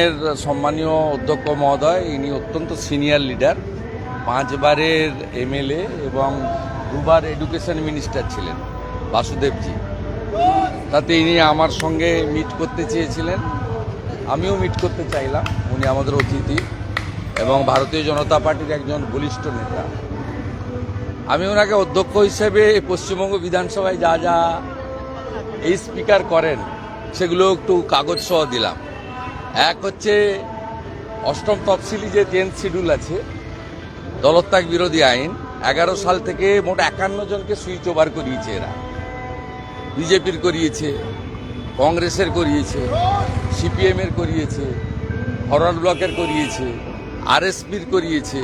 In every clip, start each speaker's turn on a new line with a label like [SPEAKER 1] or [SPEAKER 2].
[SPEAKER 1] এর সম্মানীয় অধ্যক্ষ মহোদয়, ইনি অত্যন্ত সিনিয়র লিডার, 5 বারের এমএলএ এবং 2 বার এডুকেশন মিনিস্টার ছিলেন বাসুদেবজি। তাতে ইনি আমার সঙ্গে মিট করতে চেয়েছিলেন, আমিও মিট করতে চাইলাম। উনি আমাদের অতিথি এবং ভারতীয় জনতা পার্টির একজন বলিষ্ঠ নেতা। আমি ওনাকে অধ্যক্ষ হিসেবে পশ্চিমবঙ্গ বিধানসভায় যা যা এই স্পিকার করেন সেগুলো একটু কাগজ সহ দিলাম। এক হচ্ছে অষ্টম তফসিলি যে 10th শিডিউল আছে, দলত্যাগ বিরোধী আইন, 11 সাল থেকে মোট 51 জনকে সুইচ ওভার করিয়েছে। এরা বিজেপির করিয়েছে, কংগ্রেসের করিয়েছে, সিপিএমের করিয়েছে, ফরওয়ার্ড ব্লকের করিয়েছে, আরএসপির করিয়েছে,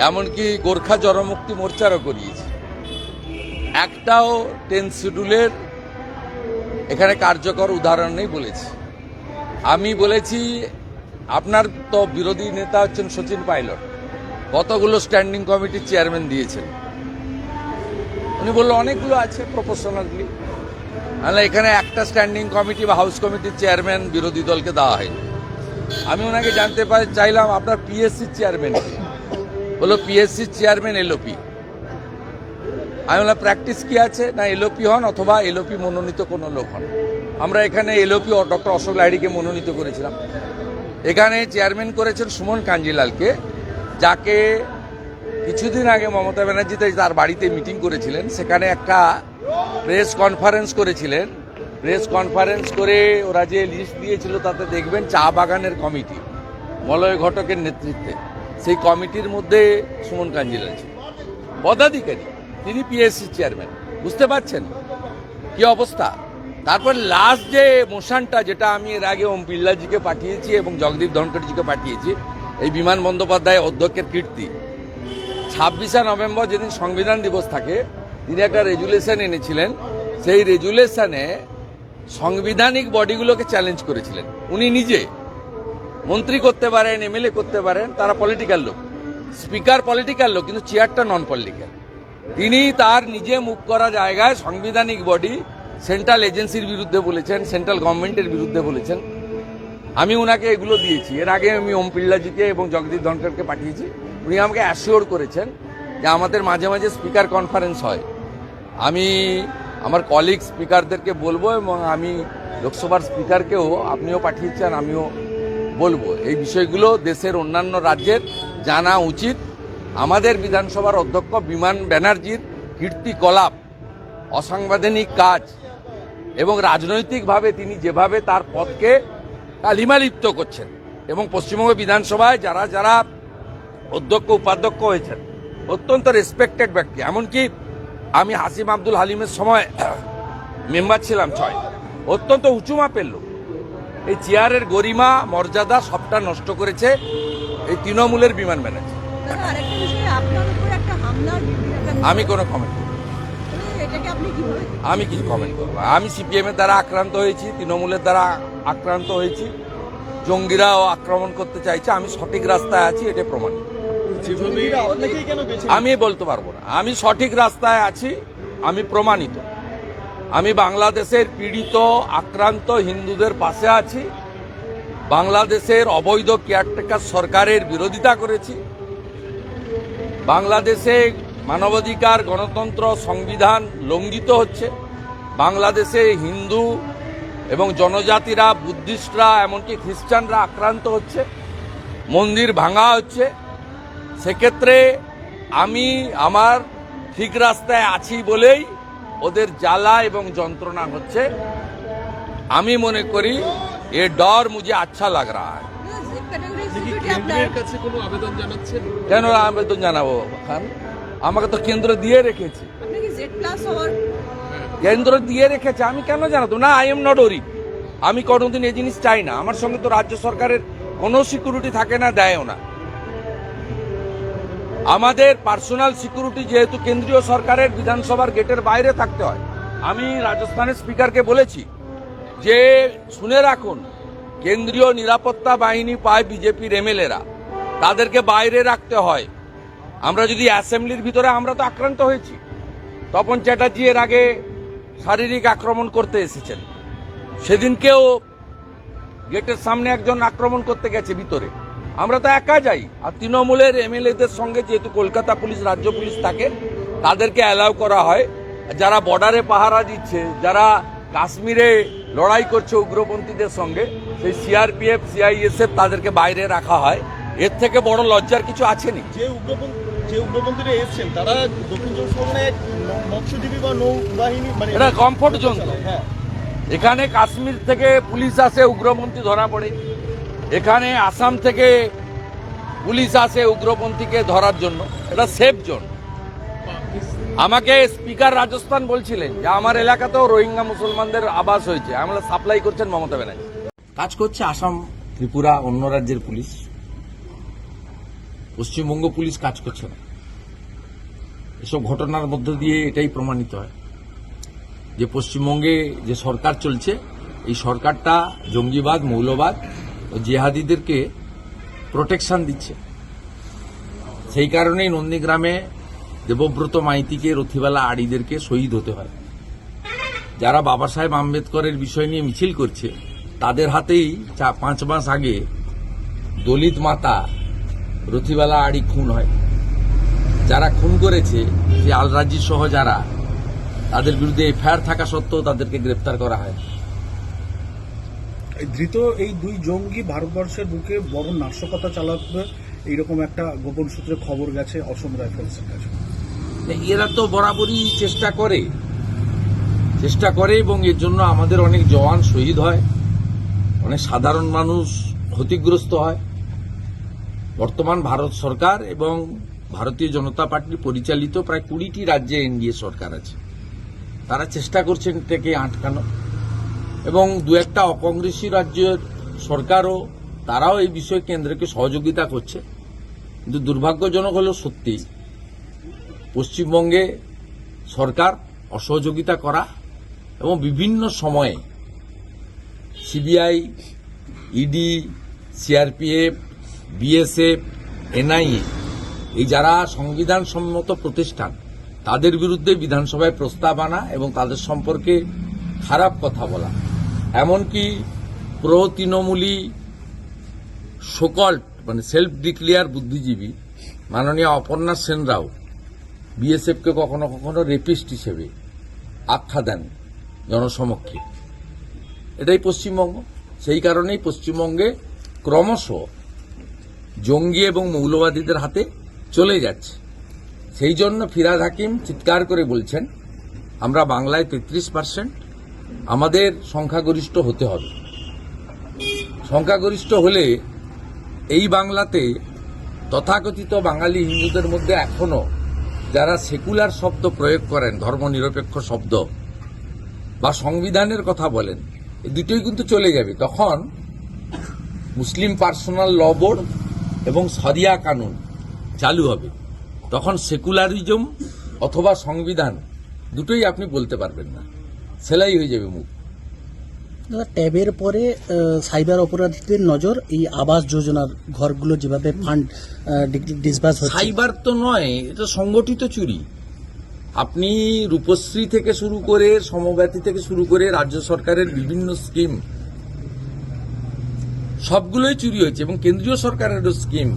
[SPEAKER 1] এমনকি গোর্খা জনমুক্তি মোর্চারও করিয়েছে। একটাও 10th শিডিউলের এখানে কার্যকর উদাহরণ নেই বলেছি। আমি বলেছি আপনার তো বিরোধী নেতা হচ্ছেন সচিন পাইলট, কতগুলো স্ট্যান্ডিং কমিটির চেয়ারম্যান দিয়েছেন? উনি বললো অনেকগুলো আছে প্রপোর্শনালি। তাহলে এখানে একটা স্ট্যান্ডিং কমিটি বা হাউস কমিটির চেয়ারম্যান বিরোধী দলকে দেওয়া হয়নি। আমি ওনাকে জানতে চাইলাম আপনার পিএসসির চেয়ারম্যান কি? বললো পিএসসির চেয়ারম্যান এলওপি। আমি বললাম প্র্যাকটিস কি আছে? না এলওপি হন অথবা এলওপি মনোনীত কোনো লোক হন। আমরা এখানে এলওপি ডক্টর অশোক লাহিড়িকে মনোনীত করেছিলাম। এখানে চেয়ারম্যান করেছেন সুমন কাঞ্জিলালকে, যাকে কিছুদিন আগে মমতা ব্যানার্জি তার বাড়িতে মিটিং করেছিলেন। সেখানে একটা প্রেস কনফারেন্স করেছিলেন। প্রেস কনফারেন্স করে ওরা যে লিস্ট দিয়েছিল তাতে দেখবেন চা বাগানের কমিটি মলয় ঘটকের নেতৃত্বে, সেই কমিটির মধ্যে সুমন কাঞ্জিলাল ছিল পদাধিকারী, তিনি পিএসসি চেয়ারম্যান। বুঝতে পারছেন কি অবস্থা? তারপর লাস্ট যে মোশনটা, যেটা আমি এর আগে ওম বিড়লাজিকে পাঠিয়েছি এবং জগদীপ ধনখড়জিকে পাঠিয়েছি, এই বিমান বন্দ্যোপাধ্যায় অধ্যক্ষের কীর্তি, 26শে নভেম্বর যেদিন সংবিধান দিবস থাকে, তিনি একটা রেজুলেশন এনেছিলেন। সেই রেজুলেশনে সাংবিধানিক বডিগুলোকে চ্যালেঞ্জ করেছিলেন। উনি নিজে মন্ত্রী করতে পারেন, এমএলএ করতে পারেন, তারা পলিটিক্যাল লোক, স্পিকার পলিটিক্যাল লোক, কিন্তু চেয়ারটা নন পলিটিক্যাল। তিনি তার নিজে মুখ করা জায়গায় সাংবিধানিক বডি, সেন্ট্রাল এজেন্সির বিরুদ্ধে বলেছেন, সেন্ট্রাল গভর্নমেন্টের বিরুদ্ধে বলেছেন। আমি ওনাকে এগুলো দিয়েছি। এর আগে আমি ওম বিড়লাজিকে এবং জগদীপ ধনখড়কে পাঠিয়েছি। উনি আমাকে অ্যাসিওর করেছেন যে আমাদের মাঝে মাঝে স্পিকার কনফারেন্স হয়। আমি আমার কলিগ স্পিকারদেরকে বলবো এবং আমি লোকসভার স্পিকারকেও, আপনিও পাঠিয়েছেন, আমিও বলবো এই বিষয়গুলো দেশের অন্যান্য রাজ্যের জানা উচিত। আমাদের বিধানসভার অধ্যক্ষ বিমান ব্যানার্জির কীর্তিকলাপ, অসাংবিধানিক কাজ এবং রাজনৈতিকভাবে তিনি যেভাবে তার পদকে কালিমালিপ্ত করছেন, এবং পশ্চিমবঙ্গ বিধানসভায় যারা যারা অধ্যক্ষ উপাধ্যক্ষ হয়েছেন অত্যন্ত রেসপেক্টেড ব্যক্তি। এমনকি আমি হাসিম আব্দুল হালিমের সময় মেম্বার ছিলাম 6, অত্যন্ত উঁচু মাপের লোক। এই চেয়ারের গরিমা মর্যাদা সবটা নষ্ট করেছে এই তৃণমূলের বিমান ব্যানার্জি। আমি কোনো কমেন্ট করব, আমি কিছু কমেন্ট করবো। আমি সিপিএম এর দ্বারা আক্রান্ত হয়েছি, তৃণমূলের দ্বারা আক্রান্ত হয়েছি, জঙ্গিরাও আক্রমণ করতে চাইছে। আমি সঠিক রাস্তায় আছি, এটা প্রমাণিত। আমি বলতে পারবো না আমি সঠিক রাস্তায় আছি, আমি প্রমাণিত। আমি বাংলাদেশের পীড়িত আক্রান্ত হিন্দুদের পাশে আছি। বাংলাদেশের অবৈধ কেয়ারটেকার সরকারের বিরোধিতা করেছি। বাংলাদেশে মানবাধিকার, গণতন্ত্র, সংবিধান লঙ্ঘিত হচ্ছে। বাংলাদেশে হিন্দু এবং জনজাতিরা, বুদ্ধিস্টরা, এমনকি খ্রিস্টানরা আক্রান্ত হচ্ছে, মন্দির ভাঙা হচ্ছে। সেক্ষেত্রে আমি আমার ঠিক রাস্তায় আছি বলেই ওদের জ্বালা এবং যন্ত্রণা হচ্ছে। আমি মনে করি এ ডর মুঝে আচ্ছা লাগ রা হ্যায়। কেন আবেদন জানাবো খান? আমাকে তো কেন্দ্র দিয়ে রেখেছে, কেন্দ্র দিয়ে রেখেছে, আমি কেন জানাতো না? আই এম নট ওরি। আমি কোনোদিন এই জিনিস চাই না। আমার সঙ্গে তো রাজ্য সরকারের কোনো সিকিউরিটি থাকে না, দেয়ও না। আমাদের পার্সোনাল সিকিউরিটি যেহেতু কেন্দ্রীয় সরকারের বিধানসভার গেটের বাইরে থাকতে হয়। আমি রাজস্থানের স্পিকারকে বলেছি যে শুনে রাখুন, কেন্দ্রীয় নিরাপত্তা বাহিনী পায় বিজেপির এমএলএরা, তাদেরকে বাইরে রাখতে হয়। আমরা যদি অ্যাসেম্বলির ভিতরে, আমরা তো আক্রান্ত হয়েছি। তপন চ্যাটার্জি এর আগে শারীরিক আক্রমণ করতে এসেছেন, সেদিনকেও গেটের সামনে একজন আক্রমণ করতে গেছে ভিতরে, আমরা তো একা যাই। আর তৃণমূলের এমএলএদের সঙ্গে যেহেতু কলকাতা পুলিশ, রাজ্য পুলিশ থাকে, তাদেরকে অ্যালাউ করা হয়। যারা বর্ডারে পাহারা দিচ্ছে, যারা কাশ্মীরে লড়াই করছে উগ্রপন্থীদের সঙ্গে, সেই সিআরপিএফ, সিআইএসএফ, তাদেরকে বাইরে রাখা হয়। এর থেকে বড় লজ্জার কিছু আছে নি?
[SPEAKER 2] যে উগ্রপন্থীরা এসেছেন তারা দক্ষিণ চব্বিশ পরগনায় মৎস্যজীবী বা নৌবাহিনী, মানে
[SPEAKER 1] এটা কমফোর্ট জোন।
[SPEAKER 2] হ্যাঁ,
[SPEAKER 1] এখানে কাশ্মীর থেকে পুলিশ আসে, উগ্রপন্থী ধরা পড়ে। এখানে আসাম থেকে পুলিশ আসে উগ্রপন্থীকে ধরার জন্য। এটা সেফ জোন। আমাকে স্পিকার রাজস্থান বলছিলেন যে আমার এলাকাতেও রোহিঙ্গা মুসলমানদের আবাস হয়েছে। আমরা সাপ্লাই করছেন মমতা ব্যানার্জি। কাজ করছে আসাম, ত্রিপুরা, অন্য রাজ্যের পুলিশ। পশ্চিমবঙ্গ পুলিশ কাজ করছে না। এসব ঘটনার মধ্য দিয়ে এটাই প্রমাণিত হয় যে পশ্চিমবঙ্গে যে সরকার চলছে, এই সরকারটা জঙ্গিবাদ, মৌলবাদ ও জিহাদিদেরকে প্রোটেকশন দিচ্ছে। সেই কারণেই নন্দীগ্রামে দেবব্রত মাইতিকে, রথিবালা আড়িদেরকে শহীদ হতে হয়। যারা বাবা সাহেব আম্বেদকরের বিষয় নিয়ে মিছিল করছে, তাদের হাতেই 5 মাস আগে দলিত মাতা রথিবালা আড়ি খুন হয়। যারা খুন করেছে, যে আলরাজি সহ যারা, তাদের বিরুদ্ধে এফআইআর থাকা সত্ত্বেও তাদেরকে গ্রেপ্তার করা হয়।
[SPEAKER 3] ধৃত এই দুই জঙ্গি ভারতবর্ষের বুকে বড় নাশকতা চালাবে, এইরকম একটা গোপন সূত্রে খবর গেছে অসম রাইফেলসের কাছে।
[SPEAKER 1] এরা তো বরাবরই চেষ্টা করে এবং এর জন্য আমাদের অনেক জওয়ান শহীদ হয়, অনেক সাধারণ মানুষ ক্ষতিগ্রস্ত হয়। বর্তমান ভারত সরকার এবং ভারতীয় জনতা পার্টি পরিচালিত প্রায় 20টি রাজ্যে এনডিএ সরকার আছে। তারা চেষ্টা করছেন থেকে আটকানো, এবং দু একটা অকংগ্রেসী রাজ্যের সরকারও, তারাও এই বিষয়ে কেন্দ্রকে সহযোগিতা করছে। কিন্তু দুর্ভাগ্যজনক হলো সত্যি, পশ্চিমবঙ্গে সরকার অসহযোগিতা করা এবং বিভিন্ন সময়ে CBI, ED, CRPF, BSF, NIA, এই যারা সংবিধান সম্মত প্রতিষ্ঠান, তাদের বিরুদ্ধে বিধানসভায় প্রস্তাব আনা এবং তাদের সম্পর্কে খারাপ কথা বলা। এমনকি প্রো তৃণমূলী সকল্ট, মানে সেলফ ডিক্লেয়ার বুদ্ধিজীবী মাননীয় অপর্ণা সেনরাও বিএসএফকে কখনো কখনো রেপিস্ট হিসেবে আখ্যা দেন জনসমক্ষে। এটাই পশ্চিমবঙ্গ। সেই কারণেই পশ্চিমবঙ্গে ক্রমশ জঙ্গি এবং মৌলবাদীদের হাতে চলে যাচ্ছে। সেই জন্য ফিরহাদ হাকিম চিৎকার করে বলছেন, আমরা বাংলায় 33%, আমাদের সংখ্যাগরিষ্ঠ হতে হবে। সংখ্যাগরিষ্ঠ হলে এই বাংলাতে তথাকথিত বাঙালি হিন্দুদের মধ্যে এখনো যারা সেকুলার শব্দ প্রয়োগ করেন, ধর্মনিরপেক্ষ শব্দ বা সংবিধানের কথা বলেন, এই দুটোই কিন্তু চলে যাবে। তখন মুসলিম পার্সোনাল ল বোর্ড এবং শরিয়া কানুন চালু হবে। তখন সেকুলারিজম অথবা সংবিধান দুটোই আপনি বলতে পারবেন না, সেলাই হয়ে যাবে মুখ।
[SPEAKER 4] ট্যাবের পরে সাইবার অপরাধীদের নজর এই আবাস যোজনার ঘরগুলো যেভাবে ফান্ড ডিসবার্স হচ্ছে।
[SPEAKER 1] সাইবার তো নয়, এটা সংগঠিত চুরি। আপনি রূপশ্রী থেকে শুরু করে, সমব্যথী থেকে শুরু করে রাজ্য সরকারের বিভিন্ন স্কিম সবগুলোই চুরি হয়েছে, এবং কেন্দ্রীয় সরকারেরও স্কিম,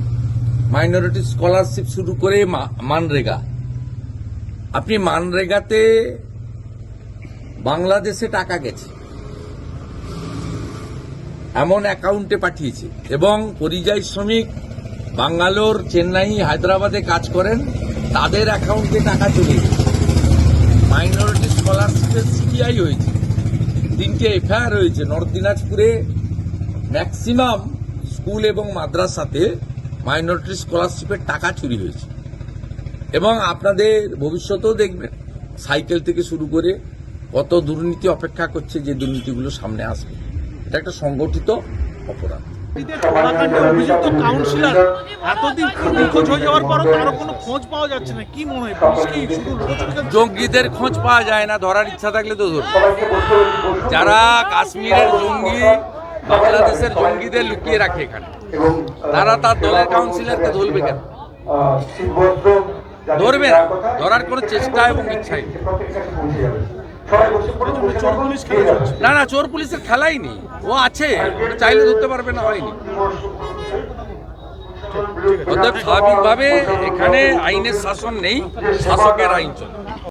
[SPEAKER 1] মাইনরিটি স্কলারশিপ শুরু করে মানরেগা। আপনি মানরেগাতে বাংলাদেশে টাকা গেছে, এমন অ্যাকাউন্টে পাঠিয়েছে, এবং পরিযায়ী শ্রমিক বাঙ্গালোর, চেন্নাই, হায়দ্রাবাদে কাজ করেন, তাদের অ্যাকাউন্টে টাকা চলে গেছে। মাইনরিটি স্কলারশিপের সিবিআই হয়েছে, 3টে এফআইআর হয়েছে। নর্থ দিনাজপুরে ম্যাক্সিমাম স্কুল এবং মাদ্রাসাতে মাইনরিটি স্কলারশিপের টাকা চুরি হয়েছে। এবং আপনাদের ভবিষ্যতেও দেখবেন সাইকেল থেকে শুরু করে কত দুর্নীতি অপেক্ষা করছে, যে দুর্নীতিগুলো সামনে আসবে। এটা একটা সংগঠিত অপরাধ।
[SPEAKER 2] অভিযুক্ত কাউন্সিলর এতদিন নিখোঁজ হয়ে যাওয়ার পরও তারও কোনো খোঁজ পাওয়া যাচ্ছে না, কি মনে হয় পুলিশ কি শুধু
[SPEAKER 1] জঙ্গিদের খোঁজ পাওয়া যায় না, ধরার ইচ্ছা থাকলে তো ধরবে। যারা কাশ্মীরের জঙ্গি, বাংলাদেশের জঙ্গিদের লুকিয়ে রাখে এখানে, তারা তার দলের কাউন্সিলরকে ধরবে কেন? ধরবে না, ধরার কোনো চেষ্টা এবং ইচ্ছাই নেই।
[SPEAKER 2] চোর পুলিশ খেলা চলছে।
[SPEAKER 1] না না, চোর পুলিশের খেলাই নেই, ও আছে, ওটা চাইলে ধরতে পারবে না, হয়নি। অতএব স্বাভাবিকভাবে এখানে আইনের শাসন নেই, শাসকের আইন চলে।